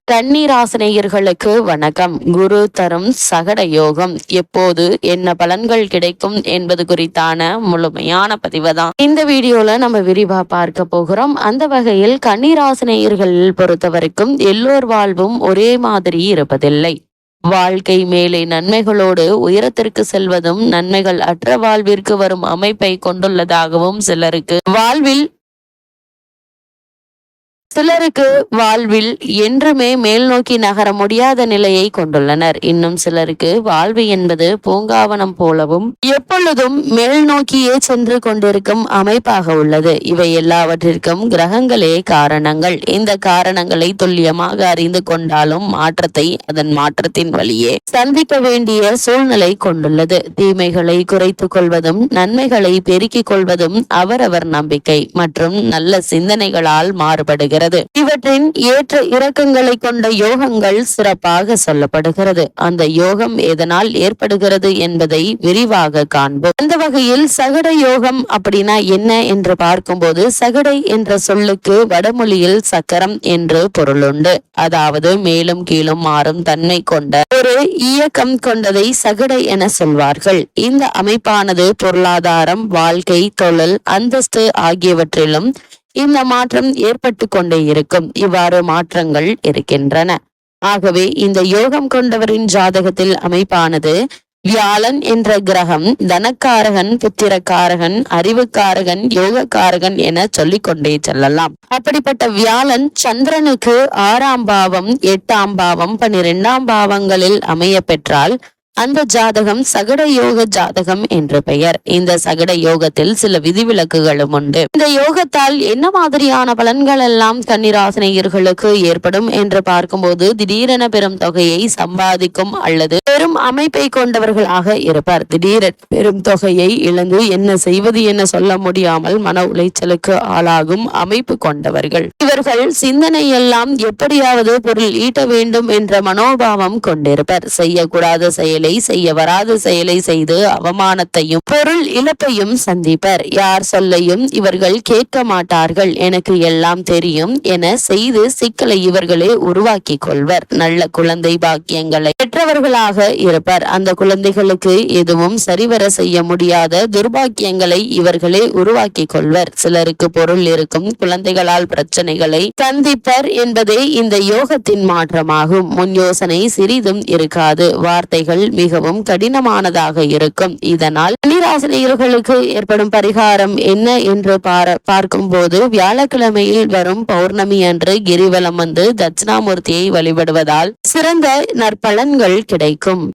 கன்னிராசினியர்களுக்கு வணக்கம். குரு தரும் சகட யோகம் எப்போது என்ன பலன்கள் கிடைக்கும் என்பது குறித்தான முழுமையான பதிவு தான் இந்த வீடியோல நம்ம விரிவா பார்க்க போகிறோம். அந்த வகையில் கன்னிராசினியர்கள் பொறுத்த வரைக்கும் எல்லோர் வாழ்வும் ஒரே மாதிரி இருப்பதில்லை. வாழ்க்கை மேலே நன்மைகளோடு உயரத்திற்கு செல்வதும் நன்மைகள் அற்ற வாழ்விற்கு வரும் அமைப்பை கொண்டுள்ளதாகவும் சிலருக்கு வாழ்வில் என்றுமே மேல் நோக்கி நகர முடியாத நிலையை கொண்டுள்ளனர். இன்னும் சிலருக்கு வாழ்வு என்பது பூங்காவனம் போலவும் எப்பொழுதும் மேல் நோக்கியே சென்று கொண்டிருக்கும் அமைப்பாக உள்ளது. இவை எல்லாவற்றிற்கும் கிரகங்களே காரணங்கள். இந்த காரணங்களை துல்லியமாக அறிந்து கொண்டாலும் மாற்றத்தை அதன் மாற்றத்தின் வழியே சந்திக்க வேண்டிய சூழ்நிலை கொண்டுள்ளது. தீமைகளை குறைத்துக் கொள்வதும் நன்மைகளை பெருக்கிக் கொள்வதும் அவரவர் நம்பிக்கை மற்றும் நல்ல சிந்தனைகளால் மாறுபடுகிறது. இவற்றின் ஏற்ற இறக்கங்களை கொண்ட யோகங்கள் சிறப்பாக சொல்லப்படுகிறது. அந்த யோகம் எதனால் ஏற்படுகிறது என்பதை விரிவாக காண்போம். அந்த வகையில் சகட யோகம் அப்படின்னா என்ன என்று பார்க்கும்போது, சகடை என்ற சொல்லுக்கு வடமொழியில் சக்கரம் என்று பொருளுண்டு. அதாவது மேலும் கீழும் மாறும் தன்மை கொண்ட ஒரு இயக்கம் கொண்டதை சகடை என சொல்வார்கள். இந்த அமைப்பானது பொருளாதாரம், வாழ்க்கை, தொழில், அந்தஸ்து ஆகியவற்றிலும் இந்த மாற்றம் ஏற்பட்டு கொண்டே இருக்கும். இவ்வாறு மாற்றங்கள் இருக்கின்றன. ஆகவே இந்த யோகம் கொண்டவரின் ஜாதகத்தில் அமைப்பானது வியாழன் என்ற கிரகம் தனக்காரகன், புத்திரக்காரகன், அறிவுக்காரகன், யோகக்காரகன் என சொல்லிக் கொண்டே செல்லலாம். அப்படிப்பட்ட வியாழன் சந்திரனுக்கு 6ஆம் பாவம், 8ஆம் பாவம், 12ஆம் பாவங்களில் அமைய பெற்றால் அந்த ஜாதகம் சகட யோக ஜாதகம் என்று பெயர். இந்த சகட யோகத்தில் சில விதிவிலக்குகளும் உண்டு. இந்த யோகத்தால் என்ன மாதிரியான பலன்கள் எல்லாம் கன்னிராசினியர்களுக்கு ஏற்படும் என்று பார்க்கும்போது, திடீரென பெரும் தொகையை சம்பாதிக்கும் அல்லது பெரும் அமைப்பை கொண்டவர்களாக இருப்பார். திடீரென பெரும் தொகையை இழந்து என்ன செய்வது என சொல்ல முடியாமல் மன உளைச்சலுக்கு ஆளாகும் அமைப்பு கொண்டவர்கள். இவர்கள் சிந்தனை எல்லாம் எப்படியாவது பொருள் ஈட்ட வேண்டும் என்ற மனோபாவம் கொண்டிருப்பர். செய்யக்கூடாத செயலை செய்ய வராத செயலை செய்து அவமானத்தையும் பொருள் இழப்பையும் சந்திப்பர். யார் சொல்லையும் இவர்கள் கேட்க மாட்டார்கள். எனக்கு எல்லாம் தெரியும் என செய்து சிக்கலை இவர்களே உருவாக்கி கொள்வர். நல்ல குழந்தை பாக்கியங்களை பெற்றவர்களாக இருப்பர். அந்த குழந்தைகளுக்கு எதுவும் சரிவர செய்ய முடியாத துர்பாக்கியங்களை இவர்களே உருவாக்கி கொள்வர். சிலருக்கு பொருள் இருக்கும், குழந்தைகளால் பிரச்சனைகளை சந்திப்பர் என்பதே இந்த யோகத்தின் மாற்றமாகும். முன் யோசனை சிறிதும் இருக்காது. வார்த்தைகள் மிகவும் கடினமானதாக இருக்கும். இதனால் கன்னிராசினியர்களுக்கு ஏற்படும் பரிகாரம் என்ன என்று பார்க்கும்போது, வியாழக்கிழமையில் வரும் பௌர்ணமி அன்று கிரிவலம் வந்து தட்சிணாமூர்த்தியை வழிபடுவதால் சிறந்த நற்பலன்கள் கிடைக்கும்.